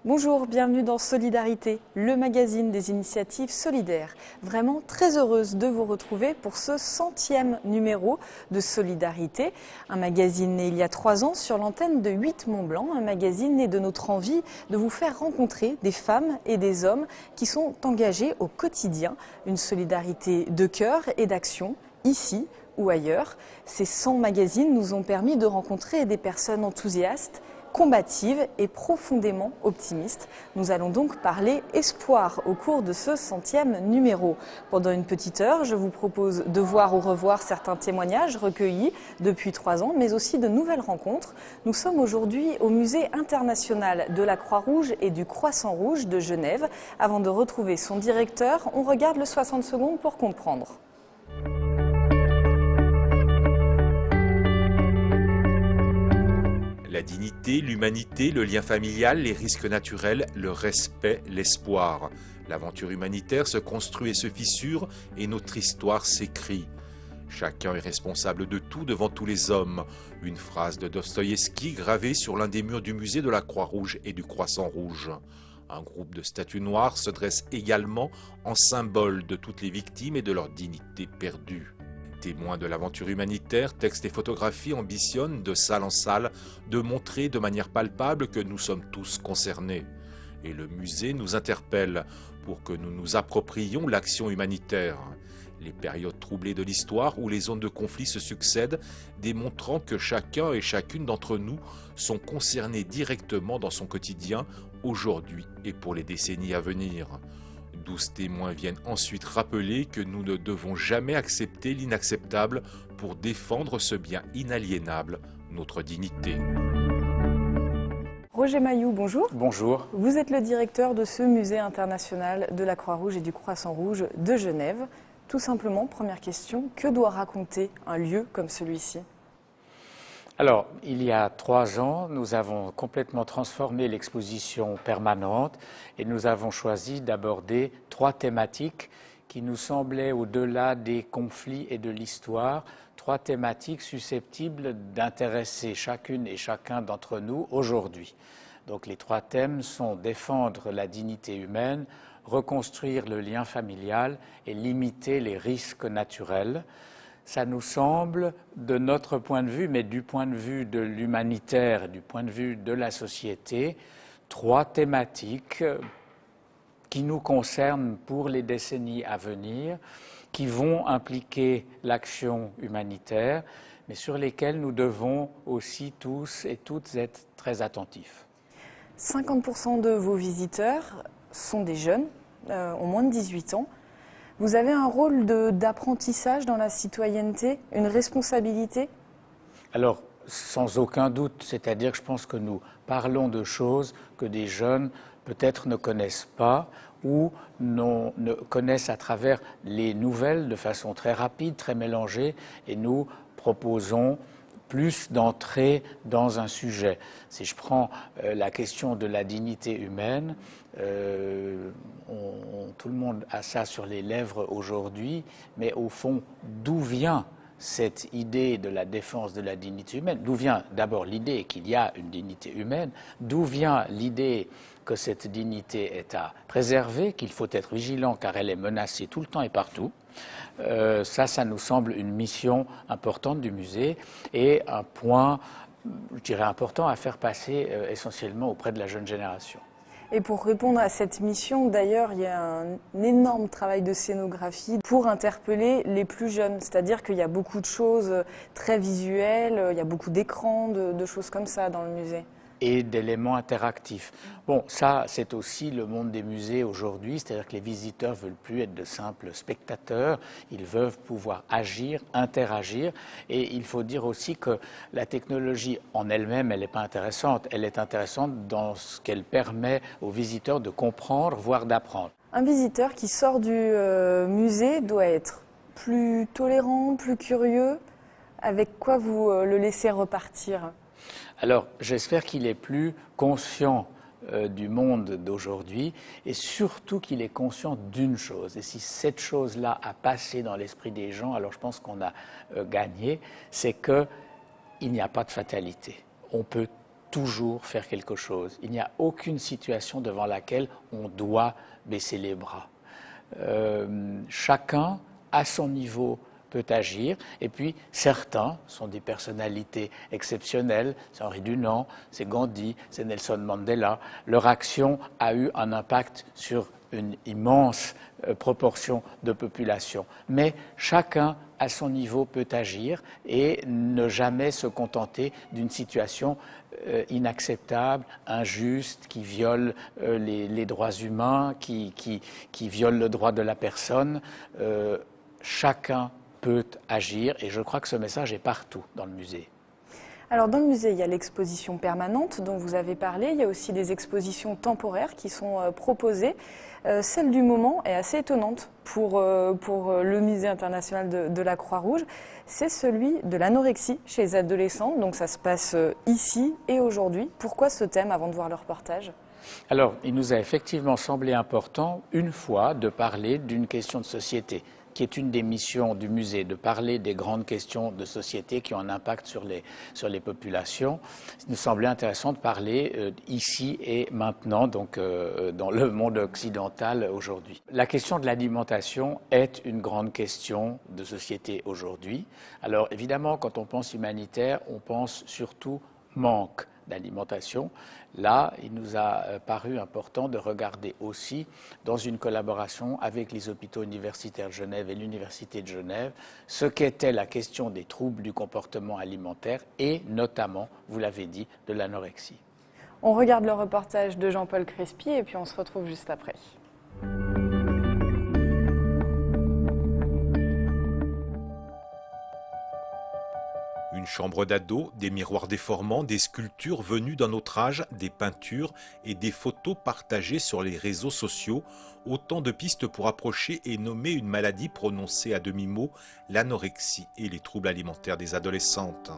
Bonjour, bienvenue dans Solidarité, le magazine des initiatives solidaires. Vraiment très heureuse de vous retrouver pour ce 100e numéro de Solidarité. Un magazine né il y a 3 ans sur l'antenne de 8 Mont-Blanc, un magazine né de notre envie de vous faire rencontrer des femmes et des hommes qui sont engagés au quotidien. Une solidarité de cœur et d'action, ici ou ailleurs. Ces 100 magazines nous ont permis de rencontrer des personnes enthousiastes, combatives et profondément optimistes. Nous allons donc parler espoir au cours de ce 100e numéro. Pendant une petite heure, je vous propose de voir ou revoir certains témoignages recueillis depuis 3 ans, mais aussi de nouvelles rencontres. Nous sommes aujourd'hui au Musée international de la Croix-Rouge et du Croissant-Rouge de Genève. Avant de retrouver son directeur, on regarde le 60 secondes pour comprendre. La dignité, l'humanité, le lien familial, les risques naturels, le respect, l'espoir. L'aventure humanitaire se construit et se fissure et notre histoire s'écrit. Chacun est responsable de tout devant tous les hommes. Une phrase de Dostoïevski gravée sur l'un des murs du musée de la Croix-Rouge et du Croissant-Rouge. Un groupe de statues noires se dresse également en symbole de toutes les victimes et de leur dignité perdue. Témoins de l'aventure humanitaire, textes et photographies ambitionnent de salle en salle de montrer de manière palpable que nous sommes tous concernés. Et le musée nous interpelle pour que nous nous approprions l'action humanitaire. Les périodes troublées de l'histoire où les zones de conflit se succèdent, démontrant que chacun et chacune d'entre nous sont concernés directement dans son quotidien, aujourd'hui et pour les décennies à venir. 12 témoins viennent ensuite rappeler que nous ne devons jamais accepter l'inacceptable pour défendre ce bien inaliénable, notre dignité. Roger Mailloux, bonjour. Bonjour. Vous êtes le directeur de ce musée international de la Croix-Rouge et du Croissant-Rouge de Genève. Tout simplement, première question, que doit raconter un lieu comme celui-ci ? Alors, il y a 3 ans, nous avons complètement transformé l'exposition permanente et nous avons choisi d'aborder 3 thématiques qui nous semblaient, au-delà des conflits et de l'histoire, 3 thématiques susceptibles d'intéresser chacune et chacun d'entre nous aujourd'hui. Donc les 3 thèmes sont défendre la dignité humaine, reconstruire le lien familial et limiter les risques naturels. Ça nous semble, de notre point de vue, mais du point de vue de l'humanitaire, du point de vue de la société, 3 thématiques qui nous concernent pour les décennies à venir, qui vont impliquer l'action humanitaire, mais sur lesquelles nous devons aussi tous et toutes être très attentifs. 50% de vos visiteurs sont des jeunes, ont moins de 18 ans. Vous avez un rôle d'apprentissage dans la citoyenneté, une responsabilité ? Alors, sans aucun doute, c'est-à-dire que je pense que nous parlons de choses que des jeunes peut-être ne connaissent pas ou ne connaissent à travers les nouvelles de façon très rapide, très mélangée, et nous proposons plus d'entrer dans un sujet. Si je prends la question de la dignité humaine, tout le monde a ça sur les lèvres aujourd'hui, mais au fond, d'où vient cette idée de la défense de la dignité humaine? D'où vient d'abord l'idée qu'il y a une dignité humaine? D'où vient l'idée que cette dignité est à préserver, qu'il faut être vigilant car elle est menacée tout le temps et partout? Ça nous semble une mission importante du musée et un point, je dirais, important à faire passer essentiellement auprès de la jeune génération. Et pour répondre à cette mission, d'ailleurs, il y a un énorme travail de scénographie pour interpeller les plus jeunes. C'est-à-dire qu'il y a beaucoup de choses très visuelles, il y a beaucoup d'écrans, de choses comme ça dans le musée. Et d'éléments interactifs. Bon, ça, c'est aussi le monde des musées aujourd'hui, c'est-à-dire que les visiteurs ne veulent plus être de simples spectateurs, ils veulent pouvoir agir, interagir, et il faut dire aussi que la technologie en elle-même, elle n'est pas intéressante, elle est intéressante dans ce qu'elle permet aux visiteurs de comprendre, voire d'apprendre. Un visiteur qui sort du musée doit être plus tolérant, plus curieux. Avec quoi vous le laissez repartir ? Alors, j'espère qu'il est plus conscient du monde d'aujourd'hui et surtout qu'il est conscient d'une chose. Et si cette chose-là a passé dans l'esprit des gens, alors je pense qu'on a gagné, c'est qu'il n'y a pas de fatalité. On peut toujours faire quelque chose. Il n'y a aucune situation devant laquelle on doit baisser les bras. Chacun, à son niveau, peut agir. Et puis, certains sont des personnalités exceptionnelles. C'est Henri Dunant, c'est Gandhi, c'est Nelson Mandela. Leur action a eu un impact sur une immense proportion de population. Mais chacun, à son niveau, peut agir et ne jamais se contenter d'une situation inacceptable, injuste, qui viole les droits humains, qui viole le droit de la personne. Chacun peut agir et je crois que ce message est partout dans le musée. Alors dans le musée, il y a l'exposition permanente dont vous avez parlé, il y a aussi des expositions temporaires qui sont proposées. Celle du moment est assez étonnante pour le musée international de la Croix-Rouge. C'est celui de l'anorexie chez les adolescents, donc ça se passe ici et aujourd'hui. Pourquoi ce thème avant de voir le reportage ? Alors, il nous a effectivement semblé important, une fois, de parler d'une question de société, qui est une des missions du musée, de parler des grandes questions de société qui ont un impact sur les populations. Il nous semblait intéressant de parler ici et maintenant, donc dans le monde occidental aujourd'hui. La question de l'alimentation est une grande question de société aujourd'hui. Alors évidemment, quand on pense humanitaire, on pense surtout manque d'alimentation. Là, il nous a paru important de regarder aussi, dans une collaboration avec les hôpitaux universitaires de Genève et l'Université de Genève, ce qu'était la question des troubles du comportement alimentaire et notamment, vous l'avez dit, de l'anorexie. On regarde le reportage de Jean-Paul Crespi et puis on se retrouve juste après. Une chambre d'ado, des miroirs déformants, des sculptures venues d'un autre âge, des peintures et des photos partagées sur les réseaux sociaux, autant de pistes pour approcher et nommer une maladie prononcée à demi-mot, l'anorexie et les troubles alimentaires des adolescentes.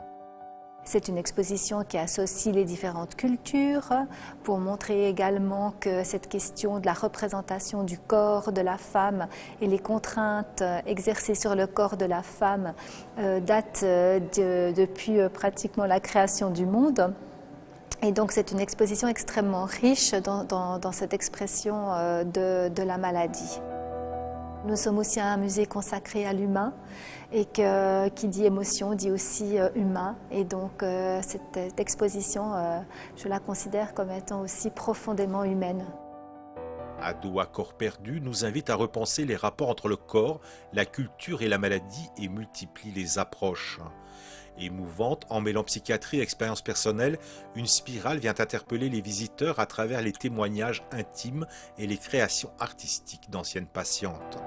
C'est une exposition qui associe les différentes cultures pour montrer également que cette question de la représentation du corps de la femme et les contraintes exercées sur le corps de la femme datent depuis pratiquement la création du monde. Et donc c'est une exposition extrêmement riche dans cette expression de la maladie. Nous sommes aussi un musée consacré à l'humain et qui dit émotion dit aussi humain. Et donc cette exposition, je la considère comme étant aussi profondément humaine. Ados à corps perdu nous invite à repenser les rapports entre le corps, la culture et la maladie et multiplie les approches. Émouvante, en mêlant psychiatrie et expérience personnelle, une spirale vient interpeller les visiteurs à travers les témoignages intimes et les créations artistiques d'anciennes patientes.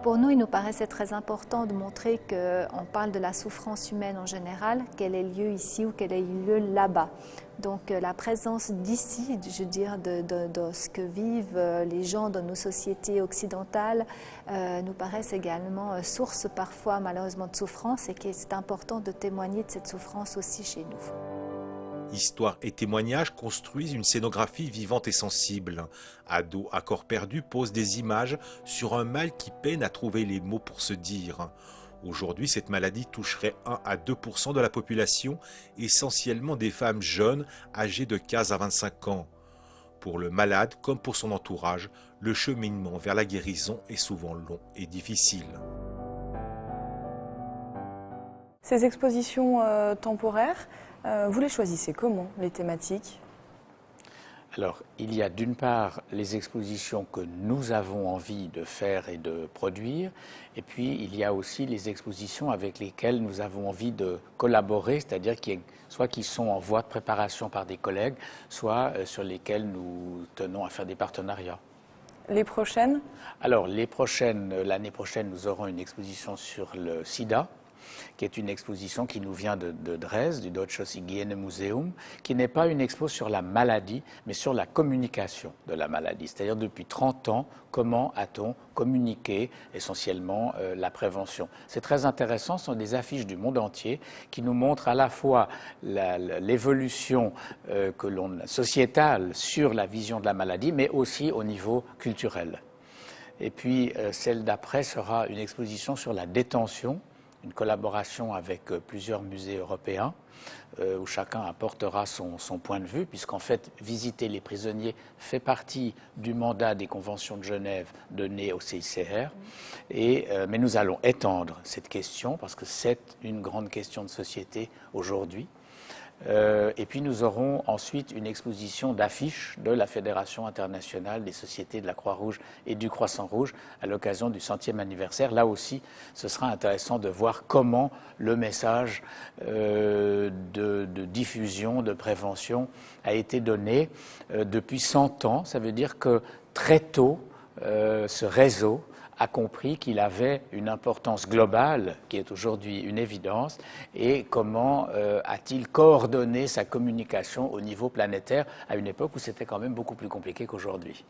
Pour nous, il nous paraissait très important de montrer qu'on parle de la souffrance humaine en général, qu'elle ait lieu ici ou qu'elle ait lieu là-bas. Donc la présence d'ici, je veux dire, de ce que vivent les gens dans nos sociétés occidentales, nous paraissent également source parfois malheureusement de souffrance et qu'il est important de témoigner de cette souffrance aussi chez nous. Histoire et témoignages construisent une scénographie vivante et sensible. Ados à corps perdu posent des images sur un mal qui peine à trouver les mots pour se dire. Aujourd'hui, cette maladie toucherait 1 à 2% de la population, essentiellement des femmes jeunes âgées de 15 à 25 ans. Pour le malade, comme pour son entourage, le cheminement vers la guérison est souvent long et difficile. Ces expositions temporaires, vous les choisissez comment, les thématiques ? Alors, il y a d'une part les expositions que nous avons envie de faire et de produire, et puis il y a aussi les expositions avec lesquelles nous avons envie de collaborer, c'est-à-dire soit qui sont en voie de préparation par des collègues, soit sur lesquelles nous tenons à faire des partenariats. Les prochaines ? Alors, l'année prochaine, nous aurons une exposition sur le sida, qui est une exposition qui nous vient de Dresde, du Deutsches Hygienemuseum, qui n'est pas une expo sur la maladie, mais sur la communication de la maladie. C'est-à-dire depuis 30 ans, comment a-t-on communiqué essentiellement la prévention. C'est très intéressant, ce sont des affiches du monde entier qui nous montrent à la fois l'évolution sociétale sur la vision de la maladie, mais aussi au niveau culturel. Et puis celle d'après sera une exposition sur la détention, une collaboration avec plusieurs musées européens où chacun apportera son point de vue, puisqu'en fait, visiter les prisonniers fait partie du mandat des conventions de Genève données au CICR. Mais nous allons étendre cette question, parce que c'est une grande question de société aujourd'hui. Et puis nous aurons ensuite une exposition d'affiches de la Fédération internationale des sociétés de la Croix-Rouge et du Croissant-Rouge à l'occasion du 100e anniversaire. Là aussi, ce sera intéressant de voir comment le message de diffusion, de prévention a été donné depuis 100 ans. Ça veut dire que très tôt, ce réseau a compris qu'il avait une importance globale, qui est aujourd'hui une évidence, et comment a-t-il coordonné sa communication au niveau planétaire à une époque où c'était quand même beaucoup plus compliqué qu'aujourd'hui.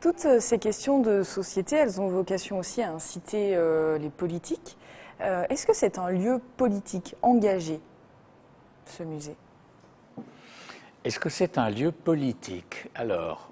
Toutes ces questions de société, elles ont vocation aussi à inciter les politiques. Est-ce que c'est un lieu politique engagé, ce musée? Est-ce que c'est un lieu politique? Alors,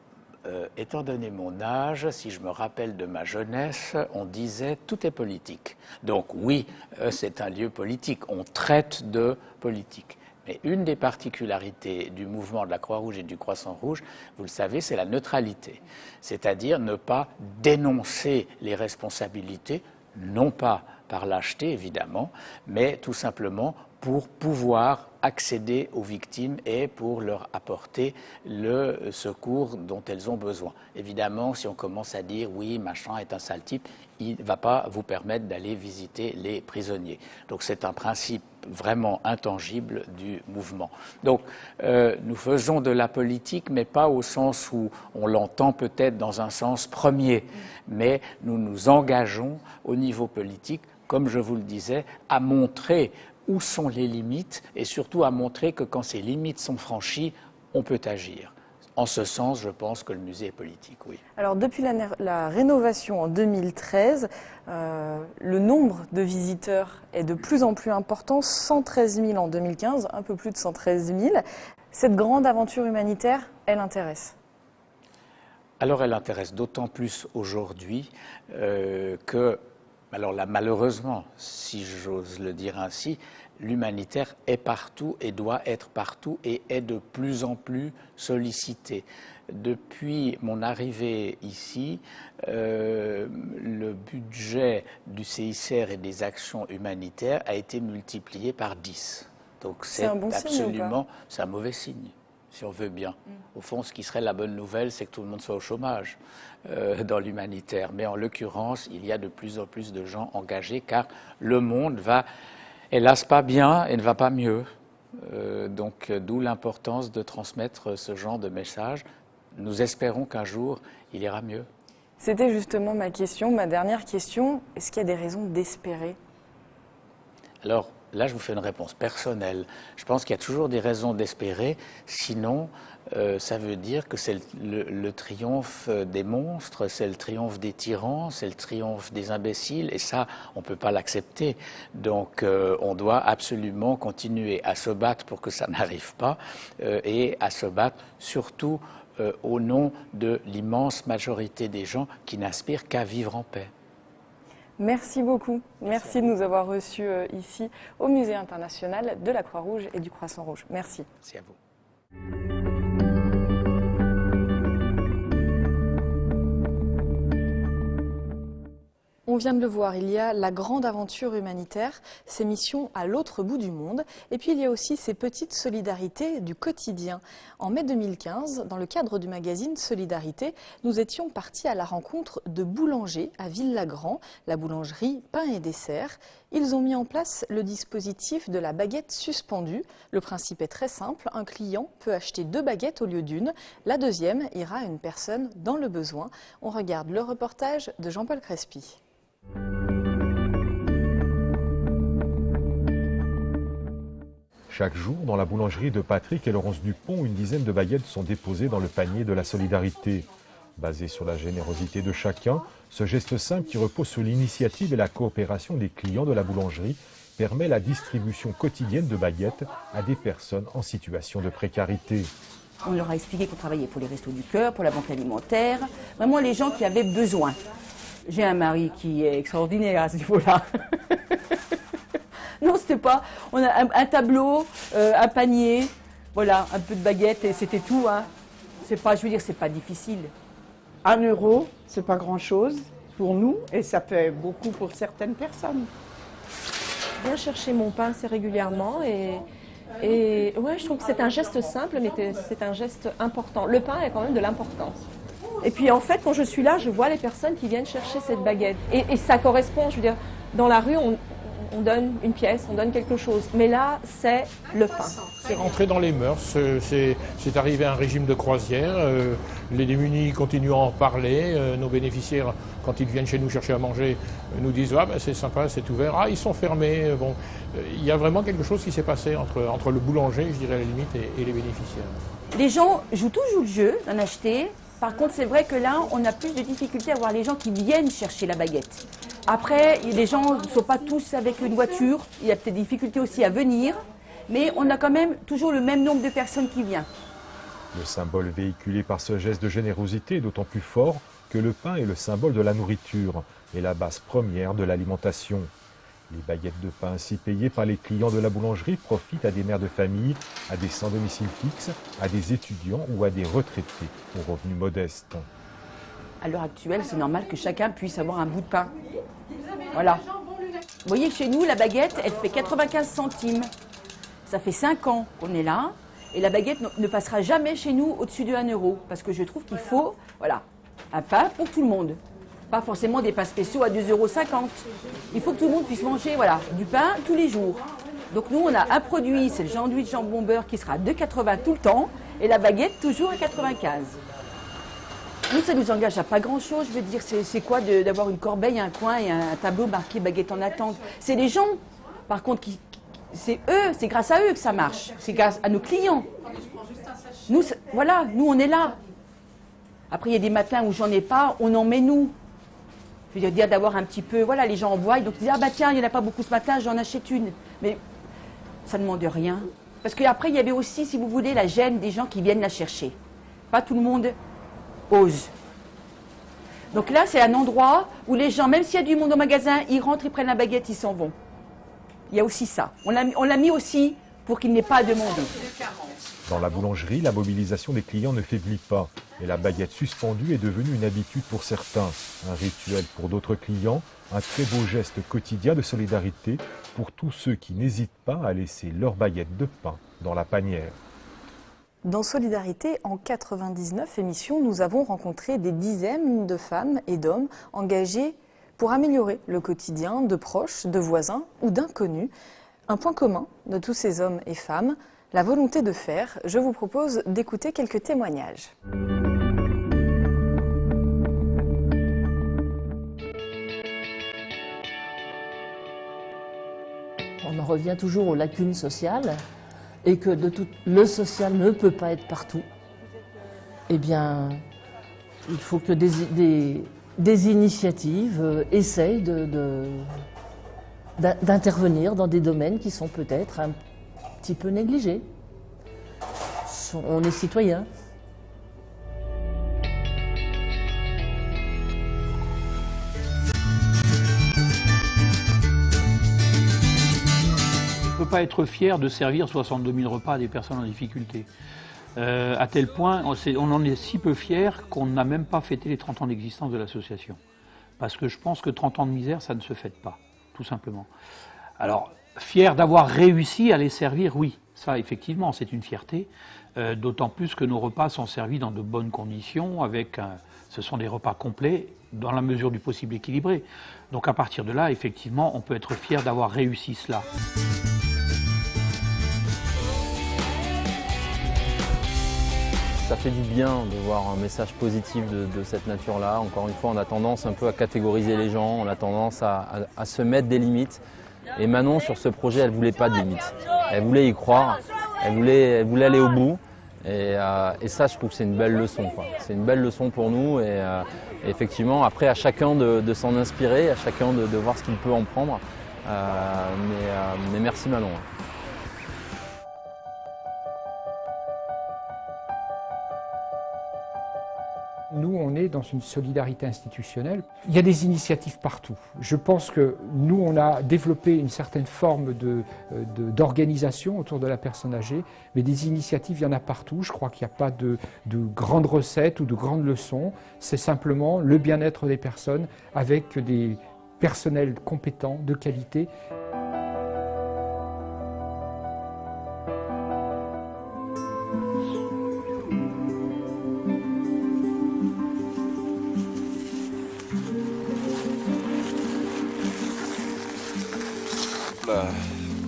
étant donné mon âge, si je me rappelle de ma jeunesse, on disait tout est politique. Donc oui, c'est un lieu politique, on traite de politique. Mais une des particularités du mouvement de la Croix-Rouge et du Croissant-Rouge, vous le savez, c'est la neutralité. C'est-à-dire ne pas dénoncer les responsabilités, non pas par lâcheté évidemment, mais tout simplement pour pouvoir accéder aux victimes et pour leur apporter le secours dont elles ont besoin. Évidemment, si on commence à dire « oui, machin est un sale type », il ne va pas vous permettre d'aller visiter les prisonniers. Donc c'est un principe vraiment intangible du mouvement. Donc nous faisons de la politique, mais pas au sens où on l'entend peut-être dans un sens premier, mais nous nous engageons au niveau politique, comme je vous le disais, à montrer où sont les limites et surtout à montrer que quand ces limites sont franchies, on peut agir. En ce sens, je pense que le musée est politique, oui. Alors, depuis la rénovation en 2013, le nombre de visiteurs est de plus en plus important, 113 000 en 2015, un peu plus de 113 000. Cette grande aventure humanitaire, elle intéresse? Alors, elle intéresse d'autant plus aujourd'hui que, alors là, malheureusement, si j'ose le dire ainsi, l'humanitaire est partout et doit être partout et est de plus en plus sollicité. Depuis mon arrivée ici, le budget du CICR et des actions humanitaires a été multiplié par 10. Donc c'est absolument, c'est un mauvais signe, si on veut bien. Au fond, ce qui serait la bonne nouvelle, c'est que tout le monde soit au chômage dans l'humanitaire. Mais en l'occurrence, il y a de plus en plus de gens engagés, car le monde va, hélas, pas bien et ne va pas mieux. Donc, d'où l'importance de transmettre ce genre de message. Nous espérons qu'un jour, il ira mieux. C'était justement ma question, ma dernière question. Est-ce qu'il y a des raisons d'espérer? Alors, là, je vous fais une réponse personnelle. Je pense qu'il y a toujours des raisons d'espérer, sinon ça veut dire que c'est le triomphe des monstres, c'est le triomphe des tyrans, c'est le triomphe des imbéciles, et ça, on ne peut pas l'accepter. Donc, on doit absolument continuer à se battre pour que ça n'arrive pas, et à se battre surtout au nom de l'immense majorité des gens qui n'aspirent qu'à vivre en paix. Merci beaucoup. Merci de nous avoir reçus ici au Musée international de la Croix-Rouge et du Croissant-Rouge. Merci. Merci à vous. On vient de le voir, il y a la grande aventure humanitaire, ces missions à l'autre bout du monde, et puis il y a aussi ces petites solidarités du quotidien. En mai 2015, dans le cadre du magazine Solidarité, nous étions partis à la rencontre de boulangers à Villagrand, la boulangerie Pain et Dessert. Ils ont mis en place le dispositif de la baguette suspendue. Le principe est très simple, un client peut acheter 2 baguettes au lieu d'une. La deuxième ira à une personne dans le besoin. On regarde le reportage de Jean-Paul Crespi. Chaque jour, dans la boulangerie de Patrick et Laurence Dupont, une dizaine de baguettes sont déposées dans le panier de la solidarité. Basé sur la générosité de chacun, ce geste simple qui repose sur l'initiative et la coopération des clients de la boulangerie permet la distribution quotidienne de baguettes à des personnes en situation de précarité. On leur a expliqué qu'on travaillait pour les Restos du Cœur, pour la banque alimentaire, vraiment les gens qui avaient besoin. J'ai un mari qui est extraordinaire à ce niveau-là. n'existe pas. On a un tableau, un panier, voilà, un peu de baguette et c'était tout. Hein. C'est pas, je veux dire, c'est pas difficile. 1 euro, c'est pas grand-chose pour nous et ça fait beaucoup pour certaines personnes. Je viens chercher mon pain assez régulièrement et ouais, je trouve que c'est un geste simple, mais c'est un geste important. Le pain a quand même de l'importance. Et puis en fait, quand je suis là, je vois les personnes qui viennent chercher cette baguette. Et ça correspond, je veux dire, dans la rue, on donne une pièce, on donne quelque chose. Mais là, c'est le pain. C'est rentré dans les mœurs, c'est arrivé à un régime de croisière. Les démunis continuent à en parler. Nos bénéficiaires, quand ils viennent chez nous chercher à manger, nous disent « Ah ben c'est sympa, c'est ouvert. Ah, ils sont fermés. » Bon, il y a vraiment quelque chose qui s'est passé entre le boulanger, je dirais à la limite, et les bénéficiaires. Les gens jouent toujours le jeu d'en acheter. Par contre, c'est vrai que là, on a plus de difficultés à voir les gens qui viennent chercher la baguette. Après, les gens ne sont pas tous avec une voiture. Il y a peut-être des difficultés aussi à venir. Mais on a quand même toujours le même nombre de personnes qui viennent. Le symbole véhiculé par ce geste de générosité est d'autant plus fort que le pain est le symbole de la nourriture et la base première de l'alimentation. Les baguettes de pain ainsi payées par les clients de la boulangerie profitent à des mères de famille, à des sans domicile fixe, à des étudiants ou à des retraités aux revenus modestes. À l'heure actuelle, c'est normal que chacun puisse avoir un bout de pain. Voilà. Vous voyez que chez nous, la baguette, elle fait 95 centimes. Ça fait 5 ans qu'on est là. Et la baguette ne passera jamais chez nous au-dessus de 1 euro. Parce que je trouve qu'il faut, voilà, un pain pour tout le monde. Pas forcément des pains spéciaux à 2,50 €. Il faut que tout le monde puisse manger, voilà, du pain tous les jours. Donc nous, on a un produit, c'est le sandwich jambon beurre qui sera à 2,80 € tout le temps. Et la baguette, toujours à 95. Nous, ça nous engage à pas grand-chose. Je veux dire, c'est quoi d'avoir une corbeille, un coin et un tableau marqué baguette en attente? C'est les gens, par contre, c'est eux, c'est grâce à eux que ça marche. C'est grâce à nos clients. Nous, voilà, nous, on est là. Après, il y a des matins où j'en ai pas, on en met nous. Je veux dire, d'avoir un petit peu, voilà, les gens en voient, donc ils disent, ah bah tiens, il n'y en a pas beaucoup ce matin, j'en achète une. Mais ça ne demande rien. Parce qu'après, il y avait aussi, si vous voulez, la gêne des gens qui viennent la chercher. Pas tout le monde ose. Donc là, c'est un endroit où les gens, même s'il y a du monde au magasin, ils rentrent, ils prennent la baguette, ils s'en vont. Il y a aussi ça. On l'a mis aussi pour qu'il n'ait pas à demander. Dans la boulangerie, la mobilisation des clients ne faiblit pas et la baguette suspendue est devenue une habitude pour certains, un rituel pour d'autres clients, un très beau geste quotidien de solidarité pour tous ceux qui n'hésitent pas à laisser leur baguette de pain dans la panière. Dans Solidarité, en 99 émissions, nous avons rencontré des dizaines de femmes et d'hommes engagés pour améliorer le quotidien de proches, de voisins ou d'inconnus. Un point commun de tous ces hommes et femmes, la volonté de faire. Je vous propose d'écouter quelques témoignages. On en revient toujours aux lacunes sociales et que le social ne peut pas être partout. Eh bien, il faut que des initiatives essayent d'intervenir dans des domaines qui sont peut-être un petit peu négligés. On est citoyens. On ne peut pas être fier de servir 62 000 repas à des personnes en difficulté. À tel point, on en est si peu fier qu'on n'a même pas fêté les 30 ans d'existence de l'association. Parce que je pense que 30 ans de misère, ça ne se fête pas, tout simplement. Alors, fier d'avoir réussi à les servir, oui, ça effectivement, c'est une fierté. D'autant plus que nos repas sont servis dans de bonnes conditions, ce sont des repas complets, dans la mesure du possible équilibrés. Donc à partir de là, effectivement, on peut être fier d'avoir réussi cela. Ça fait du bien de voir un message positif de cette nature-là. Encore une fois, on a tendance un peu à catégoriser les gens, on a tendance à se mettre des limites. Et Manon, sur ce projet, elle ne voulait pas de limites. Elle voulait y croire, elle voulait aller au bout. Et ça, je trouve que c'est une belle leçon. C'est une belle leçon pour nous. Et effectivement, après, à chacun de s'en inspirer, à chacun de voir ce qu'il peut en prendre. Mais merci Manon. nous, on est dans une solidarité institutionnelle. Il y a des initiatives partout. Je pense que nous, on a développé une certaine forme d'organisation autour de la personne âgée, mais des initiatives, il y en a partout. Je crois qu'il n'y a pas de grandes recettes ou de grandes leçons. C'est simplement le bien-être des personnes avec des personnels compétents, de qualité.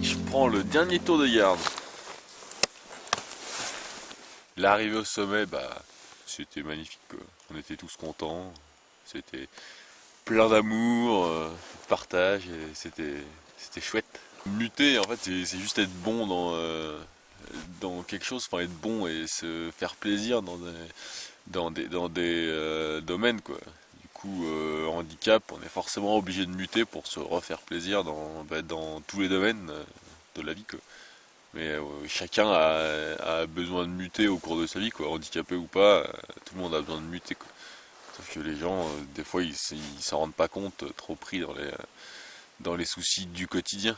Je prends le dernier tour de garde. L'arrivée au sommet, c'était magnifique, quoi. On était tous contents. C'était plein d'amour, de partage, et c'était chouette. Muter, en fait, c'est juste être bon dans quelque chose, enfin être bon et se faire plaisir dans des domaines, quoi. Du coup, handicap, on est forcément obligé de muter pour se refaire plaisir dans tous les domaines de la vie, quoi. Mais chacun a besoin de muter au cours de sa vie, quoi. Handicapé ou pas, tout le monde a besoin de muter, quoi. Sauf que les gens, des fois, ils s'en rendent pas compte, trop pris dans les soucis du quotidien.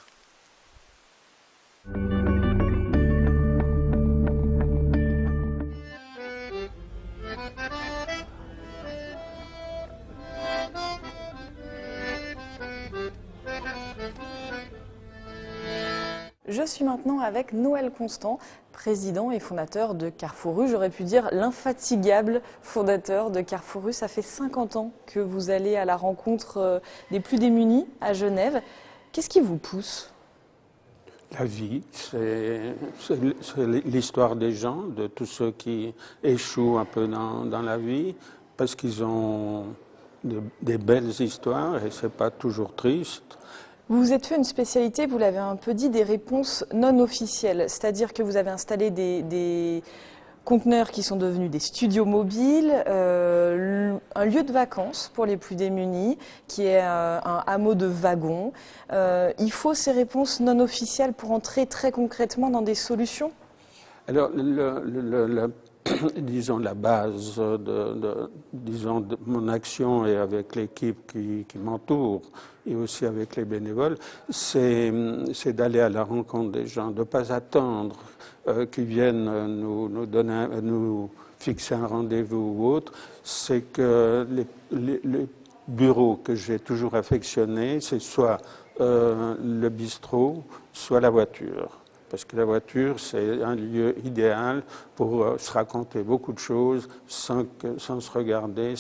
Je suis maintenant avec Noël Constant, président et fondateur de Carrefour Rue. J'aurais pu dire l'infatigable fondateur de Carrefour Rue. Ça fait 50 ans que vous allez à la rencontre des plus démunis à Genève. Qu'est-ce qui vous pousse ? La vie, c'est l'histoire des gens, de tous ceux qui échouent un peu dans la vie, parce qu'ils ont des belles histoires et c'est pas toujours triste. Vous vous êtes fait une spécialité, vous l'avez un peu dit, des réponses non officielles. C'est-à-dire que vous avez installé des conteneurs qui sont devenus des studios mobiles, un lieu de vacances pour les plus démunis, qui est un hameau de wagons. Il faut ces réponses non officielles pour entrer très concrètement dans des solutions ? Alors, disons, la base de mon action et avec l'équipe qui m'entoure et aussi avec les bénévoles, c'est d'aller à la rencontre des gens, de ne pas attendre qu'ils viennent nous fixer un rendez-vous ou autre. C'est que les bureaux que j'ai toujours affectionnés, c'est soit le bistrot, soit la voiture. Parce que la voiture, c'est un lieu idéal pour se raconter beaucoup de choses sans se regarder.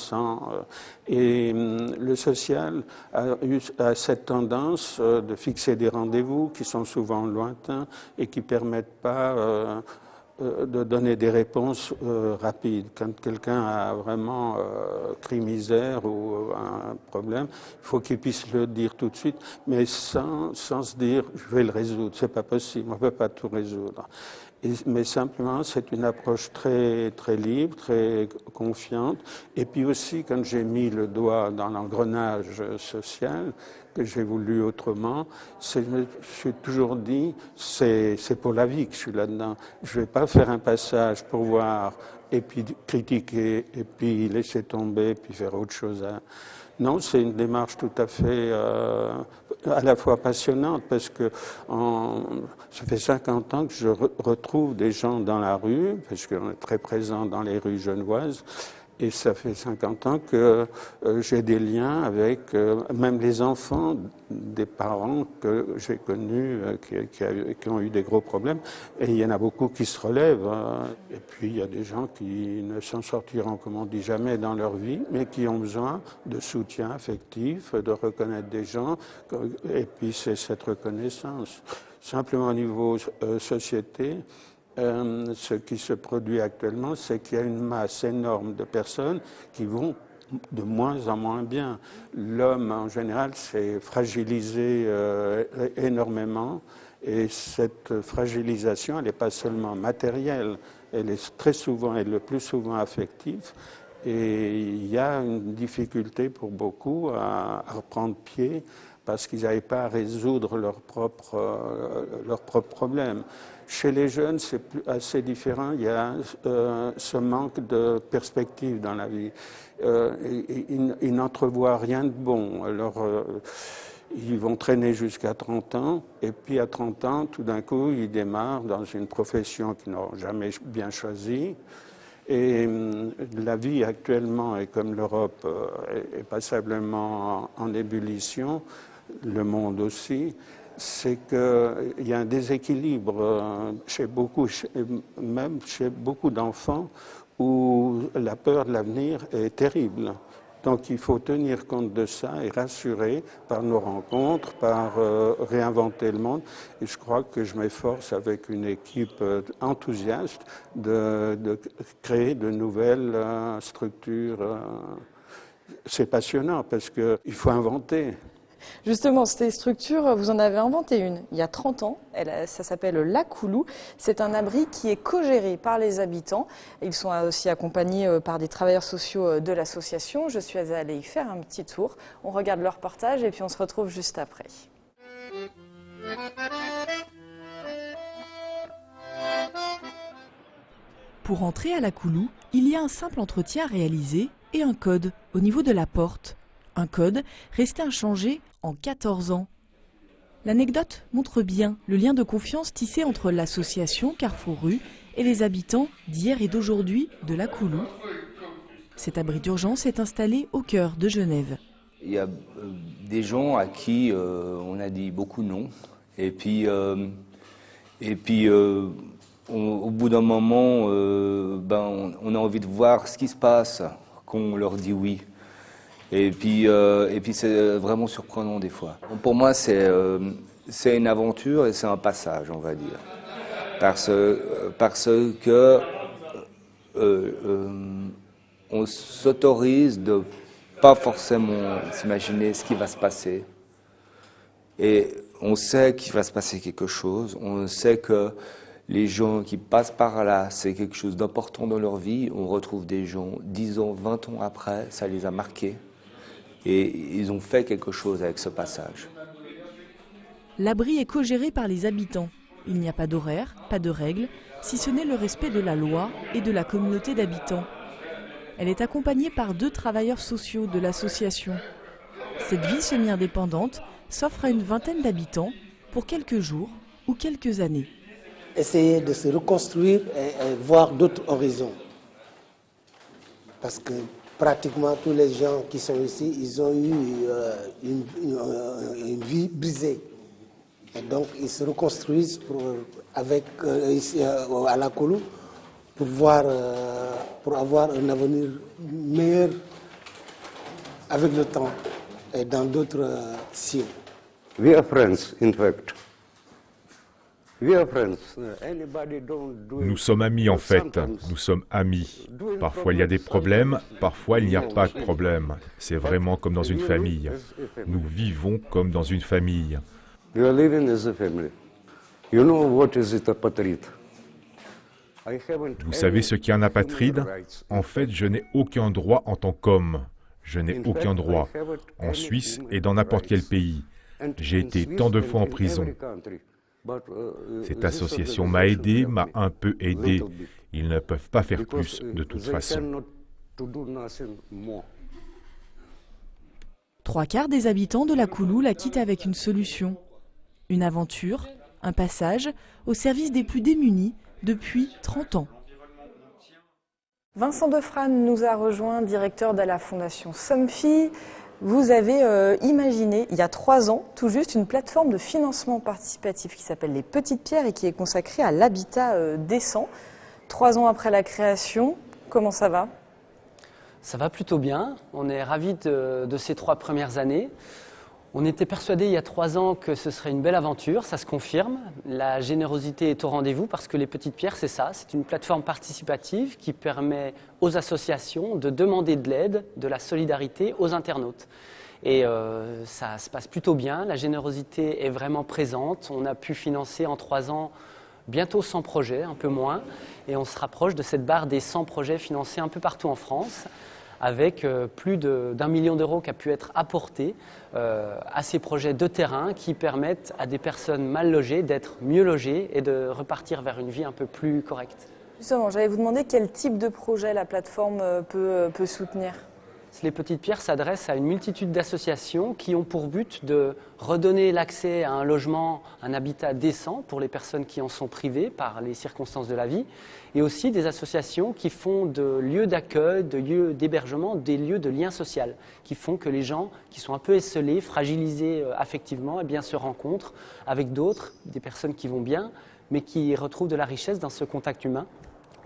Et le social a cette tendance de fixer des rendez-vous qui sont souvent lointains et qui ne permettent pas de donner des réponses rapides. Quand quelqu'un a vraiment cri-misère ou un problème, il faut qu'il puisse le dire tout de suite, mais sans se dire « je vais le résoudre ». C'est pas possible, on ne peut pas tout résoudre. Mais simplement, c'est une approche très, très libre, très confiante. Et puis aussi, quand j'ai mis le doigt dans l'engrenage social, que j'ai voulu autrement, je me suis toujours dit, c'est pour la vie que je suis là-dedans. Je ne vais pas faire un passage pour voir et puis critiquer et puis laisser tomber et puis faire autre chose. Non, c'est une démarche tout à fait à la fois passionnante parce que ça fait 50 ans que je retrouve des gens dans la rue, parce qu'on est très présent dans les rues genevoises. Et ça fait 50 ans que j'ai des liens avec même les enfants des parents que j'ai connus qui ont eu des gros problèmes. Et il y en a beaucoup qui se relèvent. Et puis il y a des gens qui ne s'en sortiront, comme on dit, jamais dans leur vie, mais qui ont besoin de soutien affectif, de reconnaître des gens. Et puis c'est cette reconnaissance. Simplement au niveau société, ce qui se produit actuellement, c'est qu'il y a une masse énorme de personnes qui vont de moins en moins bien. L'homme, en général, s'est fragilisé énormément et cette fragilisation, elle n'est pas seulement matérielle, elle est très souvent et le plus souvent affective. Et il y a une difficulté pour beaucoup à reprendre pied parce qu'ils n'avaient pas à résoudre leurs propres problèmes. Chez les jeunes, c'est assez différent. Il y a ce manque de perspective dans la vie. Ils n'entrevoient rien de bon. Alors, ils vont traîner jusqu'à 30 ans, et puis à 30 ans, tout d'un coup, ils démarrent dans une profession qu'ils n'ont jamais bien choisie. Et la vie actuellement, et comme l'Europe est passablement en ébullition, le monde aussi, c'est qu'il y a un déséquilibre même chez beaucoup d'enfants, où la peur de l'avenir est terrible. Donc il faut tenir compte de ça et rassurer par nos rencontres, par réinventer le monde. Et je crois que je m'efforce avec une équipe enthousiaste de créer de nouvelles structures. C'est passionnant parce qu'il faut inventer. Justement, ces structures, vous en avez inventé une il y a 30 ans. Ça s'appelle La Coulou. C'est un abri qui est co-géré par les habitants. Ils sont aussi accompagnés par des travailleurs sociaux de l'association. Je suis allée y faire un petit tour. On regarde le reportage et puis on se retrouve juste après. Pour entrer à La Coulou, il y a un simple entretien à réaliser et un code au niveau de la porte. Un code resté inchangé en 14 ans. L'anecdote montre bien le lien de confiance tissé entre l'association Carrefour Rue et les habitants d'hier et d'aujourd'hui de La Coulou. Cet abri d'urgence est installé au cœur de Genève. Il y a des gens à qui on a dit beaucoup non. Et puis au bout d'un moment, on a envie de voir ce qui se passe quand on leur dit oui. Et puis c'est vraiment surprenant des fois. Pour moi, c'est une aventure et c'est un passage, on va dire. Parce que on s'autorise de pas forcément s'imaginer ce qui va se passer. Et on sait qu'il va se passer quelque chose. On sait que les gens qui passent par là, c'est quelque chose d'important dans leur vie. On retrouve des gens 10 ans, 20 ans après, ça les a marqués. Et ils ont fait quelque chose avec ce passage. L'abri est co-géré par les habitants. Il n'y a pas d'horaire, pas de règles, si ce n'est le respect de la loi et de la communauté d'habitants. Elle est accompagnée par 2 travailleurs sociaux de l'association. Cette vie semi-indépendante s'offre à une vingtaine d'habitants pour quelques jours ou quelques années. Essayer de se reconstruire et voir d'autres horizons. Parce que pratiquement tous les gens qui sont ici, ils ont eu une vie brisée. Et donc ils se reconstruisent ici à La Coulou pour avoir un avenir meilleur avec le temps et dans d'autres cieux. We are friends, in fact. Nous sommes amis en fait, nous sommes amis. Parfois il y a des problèmes, parfois il n'y a pas de problème. C'est vraiment comme dans une famille. Nous vivons comme dans une famille. Vous savez ce qu'est un apatride? En fait, je n'ai aucun droit en tant qu'homme. Je n'ai aucun droit. En Suisse et dans n'importe quel pays. J'ai été tant de fois en prison. Cette association m'a aidé, m'a un peu aidé. Ils ne peuvent pas faire plus de toute façon. 3/4 des habitants de La Coulou la quittent avec une solution. Une aventure, un passage au service des plus démunis depuis 30 ans. Vincent Defrane nous a rejoint, directeur de la fondation Somfy. Vous avez imaginé, il y a 3 ans, tout juste, une plateforme de financement participatif qui s'appelle Les Petites Pierres et qui est consacrée à l'habitat décent. 3 ans après la création, comment ça va? Ça va plutôt bien. On est ravis de ces 3 premières années. On était persuadés il y a 3 ans que ce serait une belle aventure, ça se confirme. La générosité est au rendez-vous parce que Les Petites Pierres, c'est ça. C'est une plateforme participative qui permet aux associations de demander de l'aide, de la solidarité aux internautes. Et ça se passe plutôt bien, la générosité est vraiment présente. On a pu financer en 3 ans bientôt 100 projets, un peu moins. Et on se rapproche de cette barre des 100 projets financés un peu partout en France, avec plus d'1 million d'euros qui a pu être apporté à ces projets de terrain qui permettent à des personnes mal logées d'être mieux logées et de repartir vers une vie un peu plus correcte. Justement, j'allais vous demander quel type de projet la plateforme peut soutenir. Les Petites Pierres s'adressent à une multitude d'associations qui ont pour but de redonner l'accès à un logement, un habitat décent pour les personnes qui en sont privées par les circonstances de la vie, et aussi des associations qui font de lieux d'accueil, de lieux d'hébergement, des lieux de lien social, qui font que les gens qui sont un peu esseulés, fragilisés affectivement, eh bien, se rencontrent avec d'autres, des personnes qui vont bien, mais qui retrouvent de la richesse dans ce contact humain.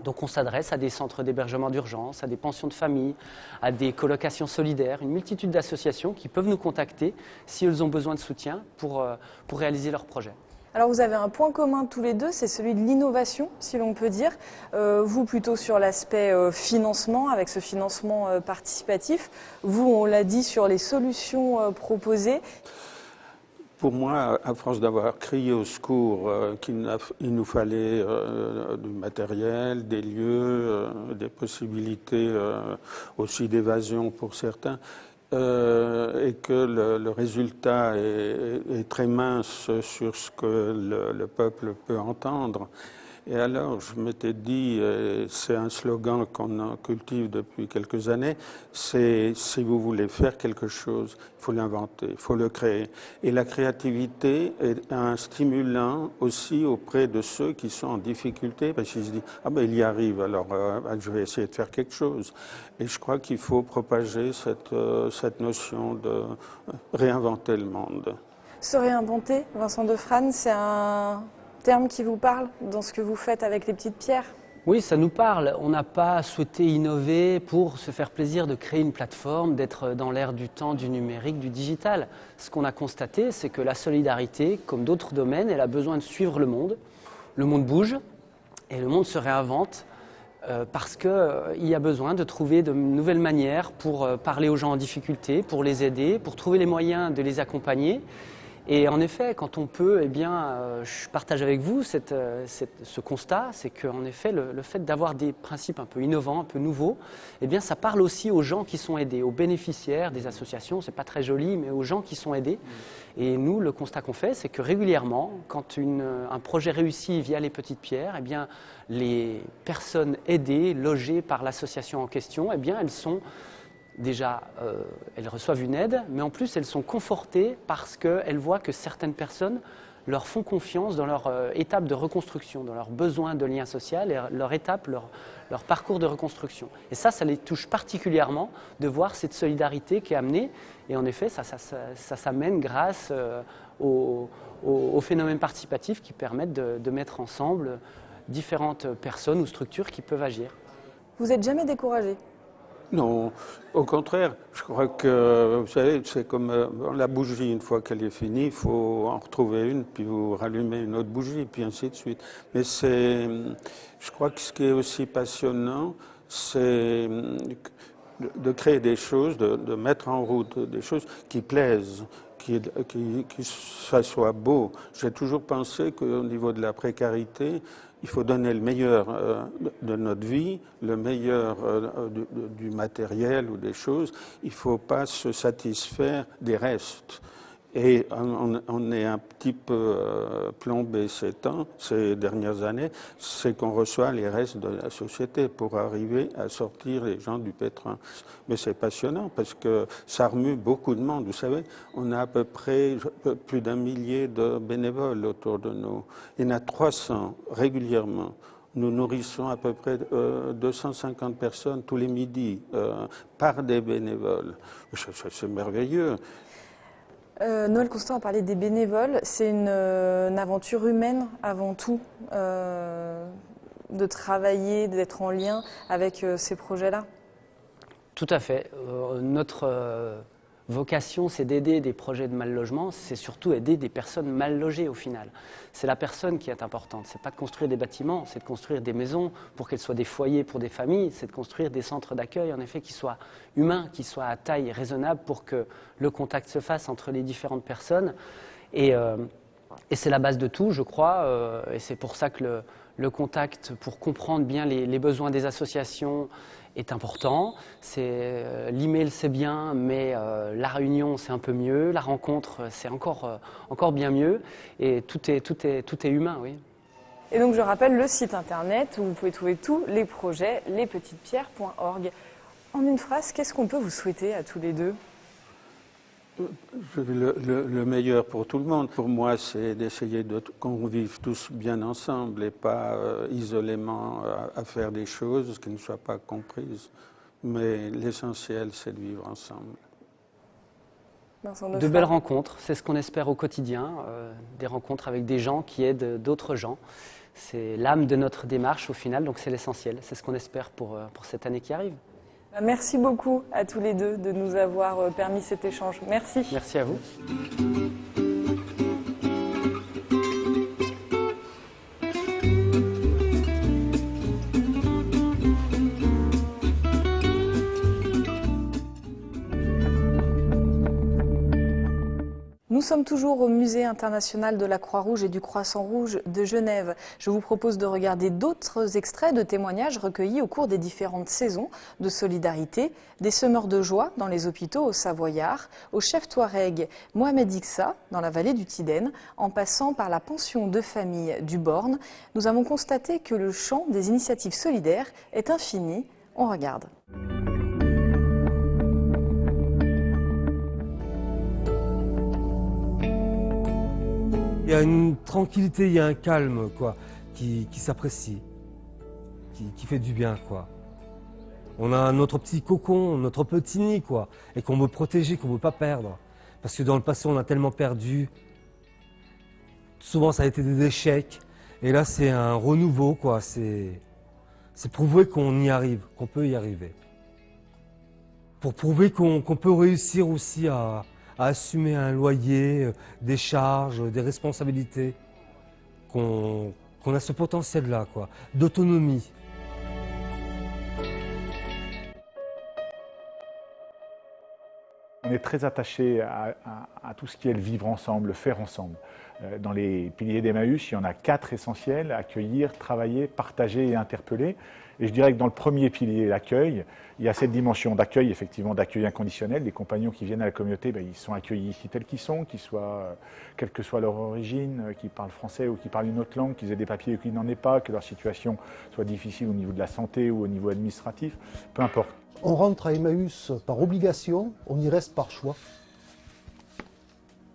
Donc on s'adresse à des centres d'hébergement d'urgence, à des pensions de famille, à des colocations solidaires, une multitude d'associations qui peuvent nous contacter si elles ont besoin de soutien pour réaliser leurs projets. Alors vous avez un point commun tous les deux, c'est celui de l'innovation, si l'on peut dire. Vous plutôt sur l'aspect financement, avec ce financement participatif. Vous, on l'a dit, sur les solutions proposées. Pour moi, à force d'avoir crié au secours qu'il nous fallait du matériel, des lieux, des possibilités aussi d'évasion pour certains, et que le résultat est très mince sur ce que le peuple peut entendre. Et alors, je m'étais dit, c'est un slogan qu'on cultive depuis quelques années, c'est si vous voulez faire quelque chose, il faut l'inventer, il faut le créer. Et la créativité est un stimulant aussi auprès de ceux qui sont en difficulté, parce qu'ils se disent, ah ben il y arrive, alors je vais essayer de faire quelque chose. Et je crois qu'il faut propager cette notion de réinventer le monde. Se réinventer, Vincent Defrane, c'est un terme qui vous parle dans ce que vous faites avec les Petites Pierres? Oui, ça nous parle. On n'a pas souhaité innover pour se faire plaisir de créer une plateforme, d'être dans l'ère du temps, du numérique, du digital. Ce qu'on a constaté, c'est que la solidarité, comme d'autres domaines, elle a besoin de suivre le monde. Le monde bouge et le monde se réinvente parce qu'il y a besoin de trouver de nouvelles manières pour parler aux gens en difficulté, pour les aider, pour trouver les moyens de les accompagner. Et en effet, quand on peut, eh bien, je partage avec vous ce constat, c'est qu'en effet, le fait d'avoir des principes un peu innovants, un peu nouveaux, eh bien, ça parle aussi aux gens qui sont aidés, aux bénéficiaires des associations, c'est pas très joli, mais aux gens qui sont aidés. Et nous, le constat qu'on fait, c'est que régulièrement, quand un projet réussit via les Petites Pierres, eh bien, les personnes aidées, logées par l'association en question, eh bien, elles sont déjà, elles reçoivent une aide, mais en plus, elles sont confortées parce qu'elles voient que certaines personnes leur font confiance dans leur étape de reconstruction, dans leur besoin de lien social et leur étape, leur parcours de reconstruction. Et ça les touche particulièrement de voir cette solidarité qui est amenée. Et en effet, ça s'amène grâce aux phénomènes participatifs qui permettent de mettre ensemble différentes personnes ou structures qui peuvent agir. Vous n'êtes jamais découragé? Non, au contraire, je crois que, vous savez, c'est comme la bougie, une fois qu'elle est finie, il faut en retrouver une, puis vous rallumez une autre bougie, puis ainsi de suite. Mais je crois que ce qui est aussi passionnant, c'est de créer des choses, de mettre en route des choses qui plaisent, que ça soit beau. J'ai toujours pensé qu'au niveau de la précarité, il faut donner le meilleur de notre vie, le meilleur du matériel ou des choses. Il ne faut pas se satisfaire des restes. Et on est un petit peu plombé ces dernières années, c'est qu'on reçoit les restes de la société pour arriver à sortir les gens du pétrin. Mais c'est passionnant parce que ça remue beaucoup de monde. Vous savez, on a à peu près plus d'1 millier de bénévoles autour de nous. Il y en a 300 régulièrement. Nous nourrissons à peu près 250 personnes tous les midis par des bénévoles. C'est merveilleux. Noël Constant a parlé des bénévoles. C'est une aventure humaine avant tout, de travailler, d'être en lien avec ces projets-là. Tout à fait. Notre vocation, c'est d'aider des projets de mal logement, c'est surtout aider des personnes mal logées au final. C'est la personne qui est importante. C'est pas de construire des bâtiments, c'est de construire des maisons pour qu'elles soient des foyers pour des familles, c'est de construire des centres d'accueil en effet qui soient humains, qui soient à taille raisonnable pour que le contact se fasse entre les différentes personnes. Et c'est la base de tout, je crois, et c'est pour ça que Le contact pour comprendre bien les besoins des associations est important. L'email c'est bien, mais la réunion c'est un peu mieux, la rencontre c'est encore bien mieux, et tout est humain, oui. Et donc je rappelle le site internet où vous pouvez trouver tous les projets, lespetitespierres.org. En une phrase, qu'est-ce qu'on peut vous souhaiter à tous les deux ? Le meilleur pour tout le monde. Pour moi, c'est d'essayer qu'on vive tous bien ensemble et pas isolément à faire des choses qui ne soient pas comprises. Mais l'essentiel, c'est de vivre ensemble. De belles rencontres, c'est ce qu'on espère au quotidien, des rencontres avec des gens qui aident d'autres gens. C'est l'âme de notre démarche au final, donc c'est l'essentiel. C'est ce qu'on espère pour cette année qui arrive. Merci beaucoup à tous les deux de nous avoir permis cet échange. Merci. Merci à vous. Nous sommes toujours au Musée international de la Croix-Rouge et du Croissant-Rouge de Genève. Je vous propose de regarder d'autres extraits de témoignages recueillis au cours des différentes saisons de solidarité, des semeurs de joie dans les hôpitaux au Savoyard, au chef touareg Mohamed Ixa dans la vallée du Tidène, en passant par la pension de famille du Born. Nous avons constaté que le champ des initiatives solidaires est infini. On regarde. Il y a une tranquillité, il y a un calme quoi, qui s'apprécie, qui fait du bien, quoi. On a notre petit cocon, notre petit nid, quoi, et qu'on veut protéger, qu'on veut pas perdre. Parce que dans le passé, on a tellement perdu. Souvent, ça a été des échecs. Et là, c'est un renouveau, quoi. C'est prouver qu'on y arrive, qu'on peut y arriver. Pour prouver qu'on peut réussir aussi à assumer un loyer, des charges, des responsabilités, qu'on a ce potentiel-là, quoi, d'autonomie. On est très attaché à tout ce qui est le vivre ensemble, le faire ensemble. Dans les piliers d'Emmaüs, il y en a 4 essentiels: accueillir, travailler, partager et interpeller. Et je dirais que dans le premier pilier, l'accueil, il y a cette dimension d'accueil, effectivement, d'accueil inconditionnel. Les compagnons qui viennent à la communauté, ils sont accueillis ici tels qu'ils sont, quelle que soit leur origine, qu'ils parlent français ou qu'ils parlent une autre langue, qu'ils aient des papiers ou qu'ils n'en aient pas, que leur situation soit difficile au niveau de la santé ou au niveau administratif, peu importe. On rentre à Emmaüs par obligation, on y reste par choix.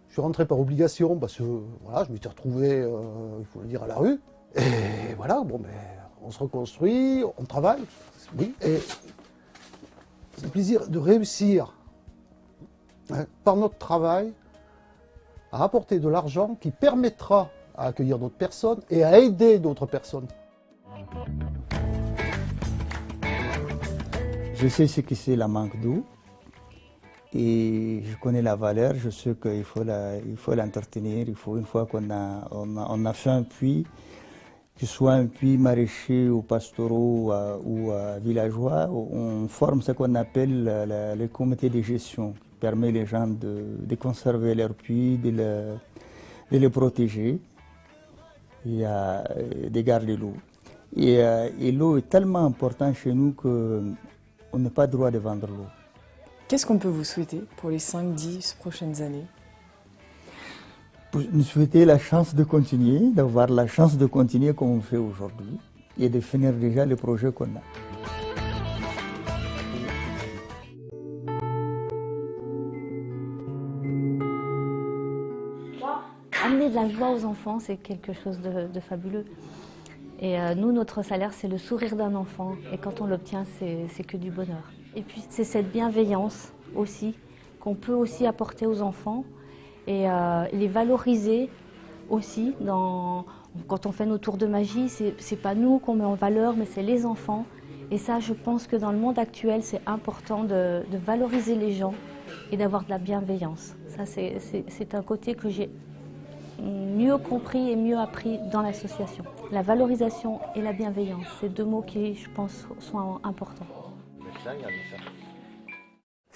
Je suis rentré par obligation parce que voilà, je m'étais retrouvé, il faut le dire, à la rue. Et voilà, bon, ben, on se reconstruit, on travaille. Oui, et c'est le plaisir de réussir par notre travail à apporter de l'argent qui permettra à accueillir d'autres personnes et à aider d'autres personnes. Je sais ce que c'est la manque d'eau et je connais la valeur, je sais qu'il faut l'entretenir. Il faut, une fois qu'on a fait un puits, que ce soit un puits maraîcher ou pastoraux ou villageois, on forme ce qu'on appelle le comité de gestion, qui permet les gens de conserver leur puits, de les protéger et de garder l'eau. Et l'eau est tellement importante chez nous qu'on n'a pas le droit de vendre l'eau. Qu'est-ce qu'on peut vous souhaiter pour les 5-10 prochaines années? Pour nous souhaiter la chance de continuer, d'avoir la chance de continuer comme on fait aujourd'hui et de finir déjà les projets qu'on a. Amener de la joie aux enfants, c'est quelque chose de fabuleux. Et nous, notre salaire, c'est le sourire d'un enfant. Et quand on l'obtient, c'est que du bonheur. Et puis, c'est cette bienveillance aussi, qu'on peut aussi apporter aux enfants et les valoriser aussi. Quand on fait nos tours de magie, c'est pas nous qu'on met en valeur, mais c'est les enfants. Et ça, je pense que dans le monde actuel, c'est important de valoriser les gens et d'avoir de la bienveillance. Ça, c'est un côté que j'ai mieux compris et mieux appris dans l'association. La valorisation et la bienveillance, c'est deux mots qui, je pense, sont importants.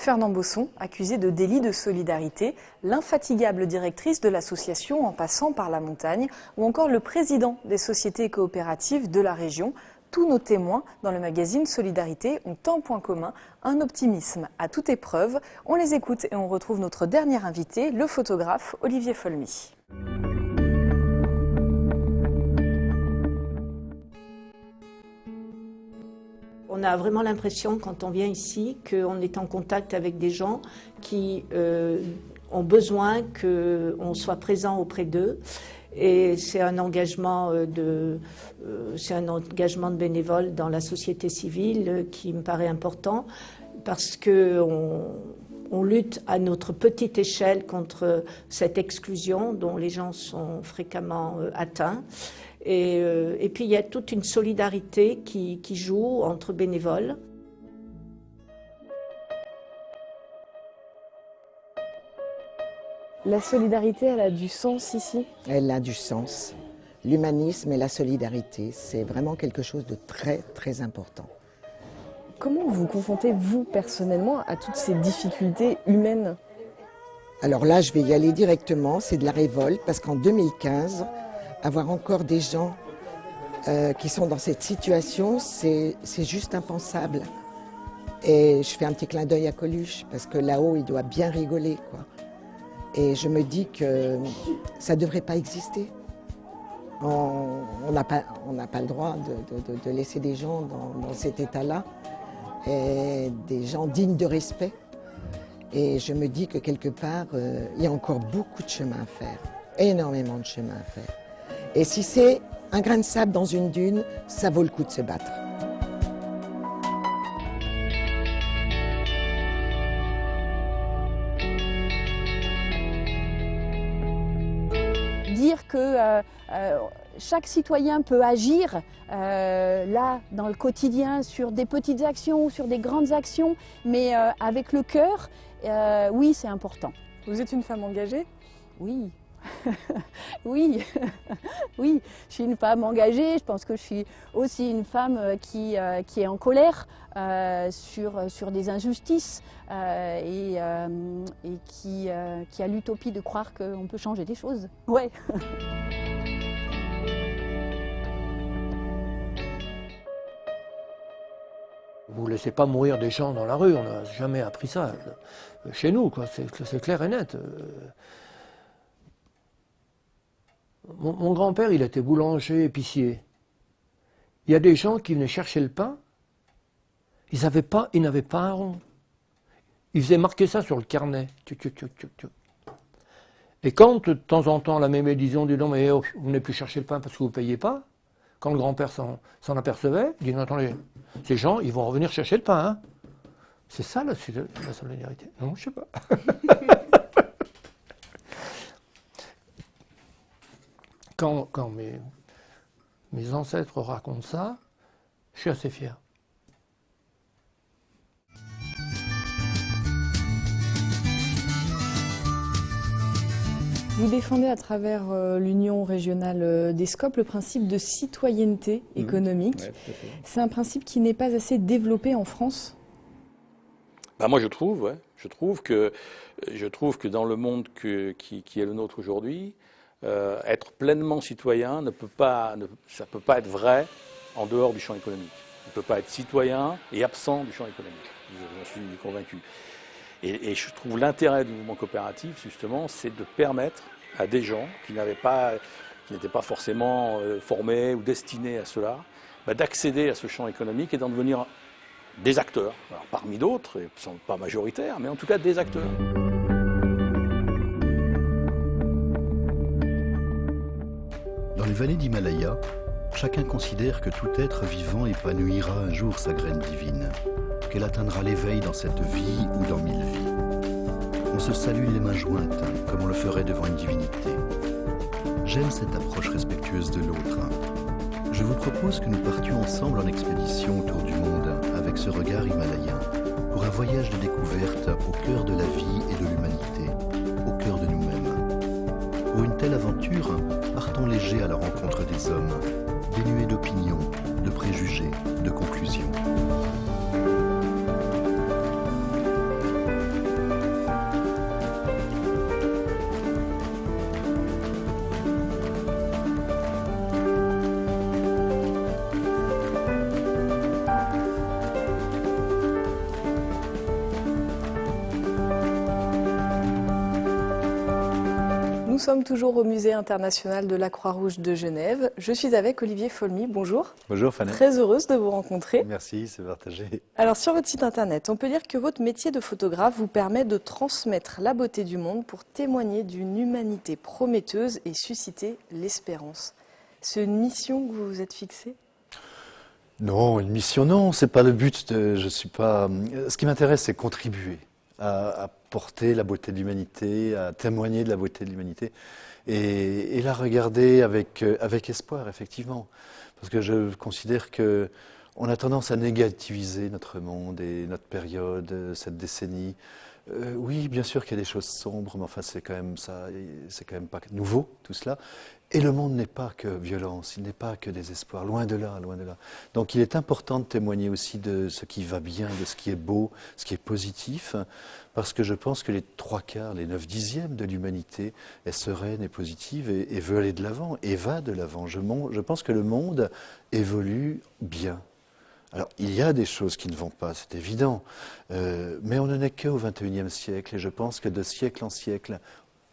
Fernand Bosson, accusée de délit de solidarité, l'infatigable directrice de l'association en passant par la montagne, ou encore le président des sociétés coopératives de la région. Tous nos témoins dans le magazine Solidarité ont un point commun, un optimisme à toute épreuve. On les écoute et on retrouve notre dernier invité, le photographe Olivier Folmy. On a vraiment l'impression, quand on vient ici, qu'on est en contact avec des gens qui ont besoin qu'on soit présent auprès d'eux. Et c'est un engagement de bénévoles dans la société civile qui me paraît important, parce qu'on lutte à notre petite échelle contre cette exclusion dont les gens sont fréquemment atteints. Et puis il y a toute une solidarité qui joue entre bénévoles. La solidarité, elle a du sens ici? Elle a du sens. L'humanisme et la solidarité, c'est vraiment quelque chose de très très important. Comment vous confrontez, vous, personnellement, à toutes ces difficultés humaines? Alors là, je vais y aller directement, c'est de la révolte, parce qu'en 2015, avoir encore des gens qui sont dans cette situation, c'est juste impensable. Et je fais un petit clin d'œil à Coluche, parce que là-haut, il doit bien rigoler, quoi. Et je me dis que ça ne devrait pas exister. On n'a pas le droit de laisser des gens dans cet état-là, et des gens dignes de respect. Et je me dis que quelque part, il y a encore beaucoup de chemin à faire, énormément de chemin à faire. Et si c'est un grain de sable dans une dune, ça vaut le coup de se battre. Dire que chaque citoyen peut agir là dans le quotidien sur des petites actions ou sur des grandes actions, mais avec le cœur, oui, c'est important. Vous êtes une femme engagée? Oui. Oui, oui, je suis une femme engagée. Je pense que je suis aussi une femme qui est en colère sur des injustices et qui a l'utopie de croire qu'on peut changer des choses. Ouais. Vous ne laissez pas mourir des gens dans la rue, on n'a jamais appris ça chez nous, quoi. C'est clair et net. Mon grand-père, il était boulanger, épicier. Il y a des gens qui venaient chercher le pain, ils n'avaient pas un rond. Ils faisaient marquer ça sur le carnet. Et quand, de temps en temps, la mémé disait, non mais oh, vous venez plus chercher le pain parce que vous ne payez pas, quand le grand-père s'en apercevait, il dit, non attendez, ces gens, ils vont revenir chercher le pain. Hein. C'est ça la solidarité. Non, je ne sais pas. Quand mes ancêtres racontent ça, je suis assez fier. Vous défendez à travers l'Union régionale des Scopes le principe de citoyenneté économique. Ouais, c'est un principe qui n'est pas assez développé en France? Bah moi je trouve que dans le monde qui est le nôtre aujourd'hui, être pleinement citoyen ça peut pas être vrai en dehors du champ économique. On ne peut pas être citoyen et absent du champ économique. J'en suis convaincu. Et je trouve l'intérêt du mouvement coopératif, justement, c'est de permettre à des gens qui n'étaient pas forcément formés ou destinés à cela, d'accéder à ce champ économique et d'en devenir des acteurs. Alors, parmi d'autres, ils ne sont pas majoritaires, mais en tout cas des acteurs. Dans les vallées d'Himalaya, chacun considère que tout être vivant épanouira un jour sa graine divine, qu'elle atteindra l'éveil dans cette vie ou dans 1000 vies. On se salue les mains jointes, comme on le ferait devant une divinité. J'aime cette approche respectueuse de l'autre. Je vous propose que nous partions ensemble en expédition autour du monde avec ce regard himalayen, pour un voyage de découverte au cœur de la vie et de l'humanité, au cœur de nous-mêmes. Pour une telle aventure, partons légers à la rencontre des hommes, dénués d'opinions, de préjugés, de conclusions. sommes toujours au Musée international de la Croix-Rouge de Genève. Je suis avec Olivier Folmy. Bonjour. Bonjour Fanny. Très heureuse de vous rencontrer. Merci, c'est partagé. Alors sur votre site internet, on peut lire que votre métier de photographe vous permet de transmettre la beauté du monde pour témoigner d'une humanité prometteuse et susciter l'espérance. C'est une mission que vous vous êtes fixée ? Non, une mission non, c'est pas le but. Je suis pas. Ce qui m'intéresse, c'est contribuer à porter la beauté de l'humanité, à témoigner de la beauté de l'humanité, et la regarder avec espoir, effectivement, parce que je considère que on a tendance à négativiser notre monde et notre période, cette décennie. Oui, bien sûr qu'il y a des choses sombres, mais enfin c'est quand même ça, c'est quand même pas nouveau tout cela. Et le monde n'est pas que violence, il n'est pas que désespoir, loin de là, loin de là. Donc il est important de témoigner aussi de ce qui va bien, de ce qui est beau, ce qui est positif, parce que je pense que les 3/4, les 9/10 de l'humanité est sereine et positive et veut aller de l'avant, et va de l'avant. Je pense que le monde évolue bien. Alors, il y a des choses qui ne vont pas, c'est évident, mais on n'en est qu'au XXIe siècle, et je pense que de siècle en siècle,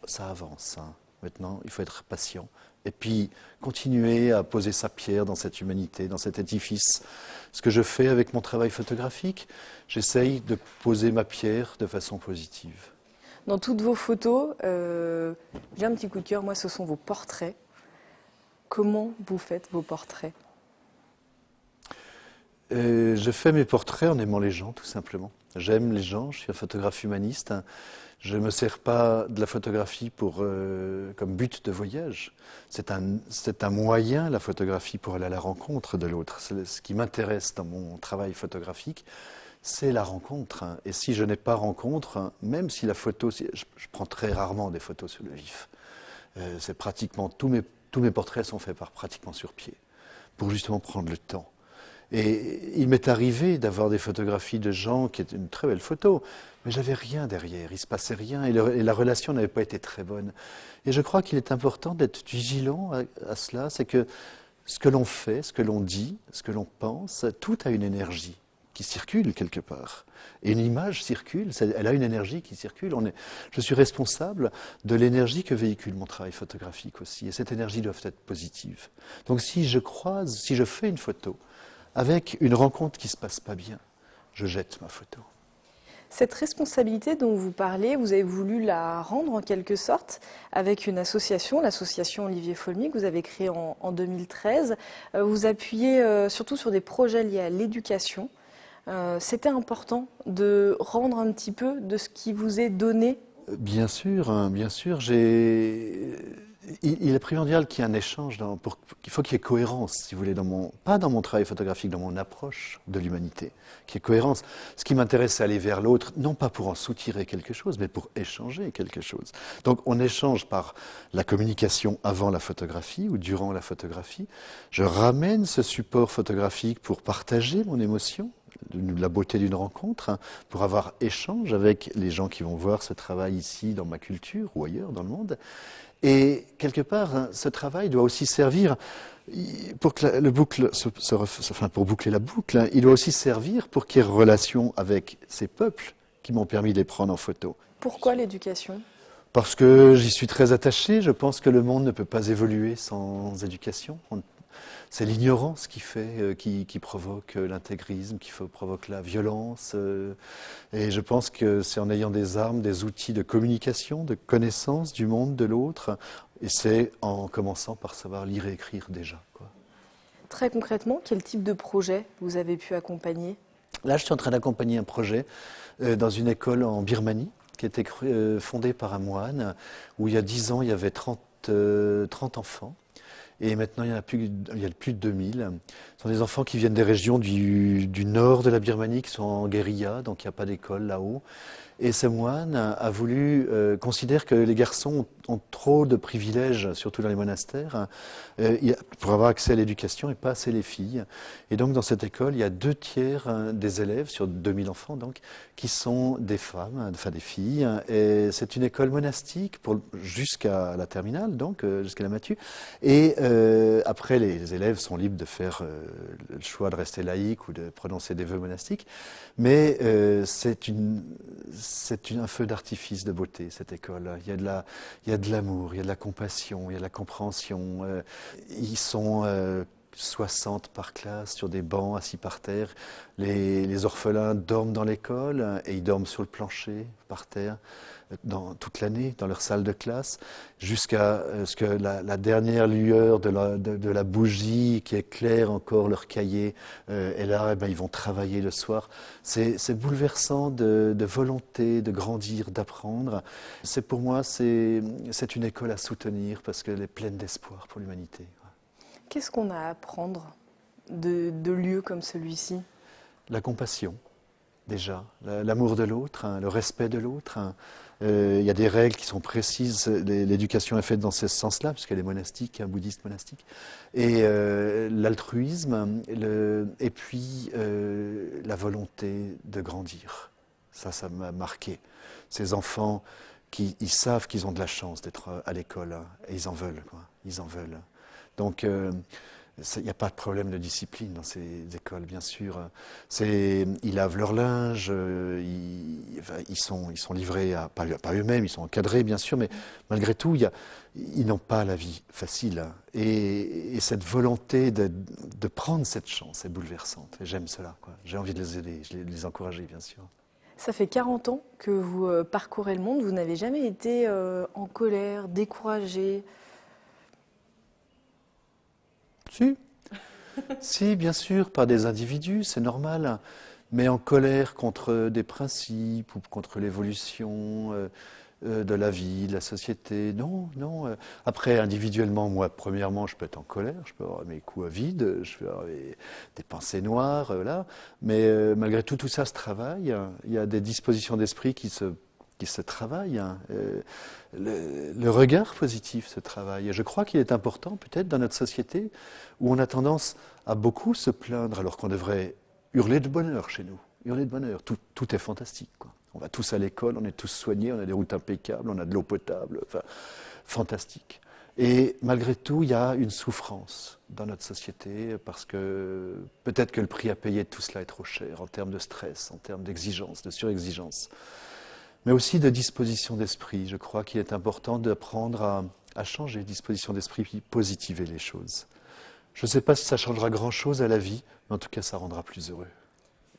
ça avance. Hein. Maintenant, il faut être patient, et puis continuer à poser sa pierre dans cette humanité, dans cet édifice. Ce que je fais avec mon travail photographique, j'essaye de poser ma pierre de façon positive. Dans toutes vos photos, j'ai un petit coup de cœur, moi ce sont vos portraits. Comment vous faites vos portraits ? Je fais mes portraits en aimant les gens, tout simplement. J'aime les gens, je suis un photographe humaniste. Je ne me sers pas de la photographie comme but de voyage. C'est un moyen, la photographie, pour aller à la rencontre de l'autre. Ce qui m'intéresse dans mon travail photographique, c'est la rencontre. Et si je n'ai pas rencontre, même si la photo... Je prends très rarement des photos sur le vif. C'est pratiquement... Tous mes portraits sont faits pratiquement sur pied, pour justement prendre le temps. Et il m'est arrivé d'avoir des photographies de gens qui étaient une très belle photo, mais j'avais rien derrière, il ne se passait rien, et la relation n'avait pas été très bonne. Et je crois qu'il est important d'être vigilant à cela, c'est que ce que l'on fait, ce que l'on dit, ce que l'on pense, tout a une énergie qui circule quelque part. Et une image circule, elle a une énergie qui circule. Je suis responsable de l'énergie que véhicule mon travail photographique aussi, et cette énergie doit être positive. Donc si je fais une photo, avec une rencontre qui ne se passe pas bien, je jette ma photo. Cette responsabilité dont vous parlez, vous avez voulu la rendre en quelque sorte avec une association, l'association Olivier Folmy, que vous avez créée en 2013. Vous appuyez surtout sur des projets liés à l'éducation. C'était important de rendre un petit peu de ce qui vous est donné ? Bien sûr, bien sûr. Il est primordial qu'il y ait un échange, il faut qu'il y ait cohérence, si vous voulez, pas dans mon travail photographique, dans mon approche de l'humanité, qu'il y ait cohérence. Ce qui m'intéresse, c'est aller vers l'autre, non pas pour en soutirer quelque chose, mais pour échanger quelque chose. Donc on échange par la communication avant la photographie ou durant la photographie. Je ramène ce support photographique pour partager mon émotion, la beauté d'une rencontre, pour avoir échange avec les gens qui vont voir ce travail ici, dans ma culture ou ailleurs dans le monde. Et quelque part, ce travail doit aussi servir, pour boucler la boucle, il doit aussi servir pour qu'il y ait relation avec ces peuples qui m'ont permis de les prendre en photo. Pourquoi l'éducation ? Parce que j'y suis très attaché. Je pense que le monde ne peut pas évoluer sans éducation. C'est l'ignorance qui provoque l'intégrisme, qui provoque la violence. Et je pense que c'est en ayant des armes, des outils de communication, de connaissance du monde, de l'autre. Et c'est en commençant par savoir lire et écrire déjà, quoi. Très concrètement, quel type de projet vous avez pu accompagner ? Là, je suis en train d'accompagner un projet dans une école en Birmanie qui a été fondée par un moine, où il y a 10 ans, il y avait 30 enfants. Et maintenant, il y a plus de 2000. Ce sont des enfants qui viennent des régions du nord de la Birmanie, qui sont en guérilla, donc il n'y a pas d'école là-haut. Et ce moine considère que les garçons ont trop de privilèges, surtout dans les monastères, pour avoir accès à l'éducation et pas assez les filles. Et donc dans cette école, il y a 2/3 des élèves, sur 2000 enfants donc, qui sont des femmes, enfin des filles. Et c'est une école monastique jusqu'à la terminale, donc jusqu'à la Matu. Et après, les élèves sont libres de faire le choix de rester laïques ou de prononcer des vœux monastiques. Mais c'est c'est un feu d'artifice de beauté, cette école. Il y a de l'amour, il y a de la compassion, il y a de la compréhension. Ils sont 60 par classe sur des bancs assis par terre. Les orphelins dorment dans l'école et ils dorment sur le plancher, par terre, toute l'année, dans leur salle de classe, jusqu'à ce que la dernière lueur de la bougie qui éclaire encore leur cahier, et là, ils vont travailler le soir. C'est bouleversant de volonté, de grandir, d'apprendre. Pour moi, c'est une école à soutenir parce qu'elle est pleine d'espoir pour l'humanité. Qu'est-ce qu'on a à apprendre de lieux comme celui-ci? La compassion, déjà, l'amour de l'autre, le respect de l'autre. Il y a des règles qui sont précises. L'éducation est faite dans ce sens-là, puisqu'elle est monastique, un bouddhiste monastique. Et l'altruisme, et puis la volonté de grandir. Ça m'a marqué. Ces enfants ils savent qu'ils ont de la chance d'être à l'école, et ils en veulent, quoi. Ils en veulent. Donc, il n'y a pas de problème de discipline dans ces écoles, bien sûr. Ils lavent leur linge, ils sont livrés, pas eux-mêmes, ils sont encadrés, bien sûr, mais malgré tout, ils n'ont pas la vie facile. Et cette volonté de prendre cette chance est bouleversante. Et j'aime cela, quoi. J'ai envie de les aider, de les encourager, bien sûr. Ça fait 40 ans que vous parcourez le monde. Vous n'avez jamais été en colère, découragé? Si, bien sûr, par des individus, c'est normal, mais en colère contre des principes ou contre l'évolution de la vie, de la société. Non. Après, individuellement, moi, premièrement, je peux être en colère, je peux avoir mes coups à vide, je peux avoir des pensées noires, là. Mais malgré tout ça se travaille. Il y a des dispositions d'esprit qui se travaillent. Le regard positif se travaille. Et je crois qu'il est important, peut-être, dans notre société, où on a tendance à beaucoup se plaindre, alors qu'on devrait hurler de bonheur chez nous. Hurler de bonheur. Tout est fantastique, quoi. On va tous à l'école, on est tous soignés, on a des routes impeccables, on a de l'eau potable. Enfin, fantastique. Et malgré tout, il y a une souffrance dans notre société, parce que peut-être que le prix à payer de tout cela est trop cher, en termes de stress, en termes d'exigence, de surexigence. Mais aussi de disposition d'esprit. Je crois qu'il est important d'apprendre à changer, disposition d'esprit, puis positiver les choses. Je ne sais pas si ça changera grand-chose à la vie, mais en tout cas, ça rendra plus heureux.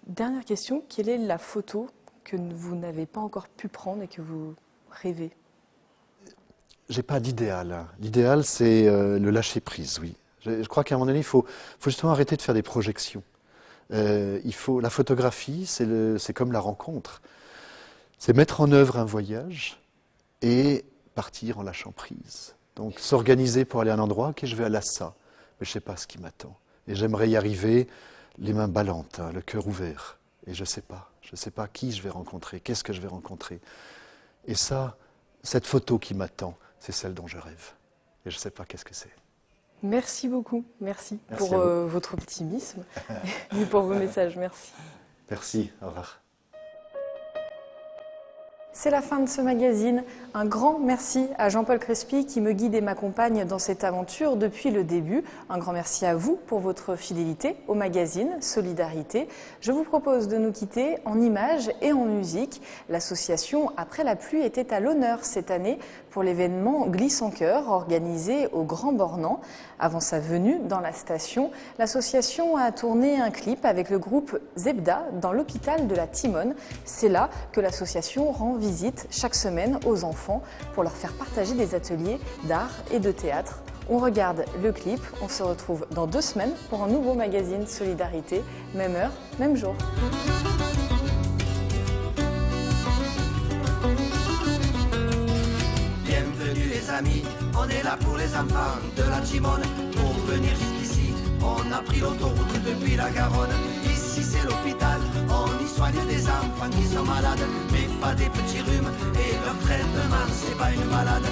Dernière question, quelle est la photo que vous n'avez pas encore pu prendre et que vous rêvez? J'ai pas d'idéal. L'idéal, c'est le lâcher-prise, oui. Je crois qu'à un moment donné, il faut justement arrêter de faire des projections. La photographie, c'est comme la rencontre. C'est mettre en œuvre un voyage et partir en lâchant prise. Donc s'organiser pour aller à un endroit, je vais à Lhasa, mais je ne sais pas ce qui m'attend. Et j'aimerais y arriver les mains ballantes, le cœur ouvert. Et je ne sais pas qui je vais rencontrer, qu'est-ce que je vais rencontrer. Et cette photo qui m'attend, c'est celle dont je rêve. Et je ne sais pas qu'est-ce que c'est. Merci beaucoup, merci pour votre optimisme et pour vos messages, merci. Merci, au revoir. C'est la fin de ce magazine. Un grand merci à Jean-Paul Crespi qui me guide et m'accompagne dans cette aventure depuis le début. Un grand merci à vous pour votre fidélité au magazine Solidarité. Je vous propose de nous quitter en images et en musique. L'association Après la pluie était à l'honneur cette année pour l'événement Glisse en cœur organisé au Grand Bornand. Avant sa venue dans la station, l'association a tourné un clip avec le groupe Zebda dans l'hôpital de la Timone. C'est là que l'association rend visite chaque semaine aux enfants pour leur faire partager des ateliers d'art et de théâtre. On regarde le clip, on se retrouve dans 2 semaines pour un nouveau magazine Solidarité, même heure, même jour. Bienvenue les amis, on est là pour les enfants de la Timone. Pour venir jusqu'ici, on a pris l'autoroute depuis la Garonne. Ici c'est l'hôpital, on y soigne des enfants qui sont malades, mais pas des petits rhumes, et leur traitement c'est pas une malade.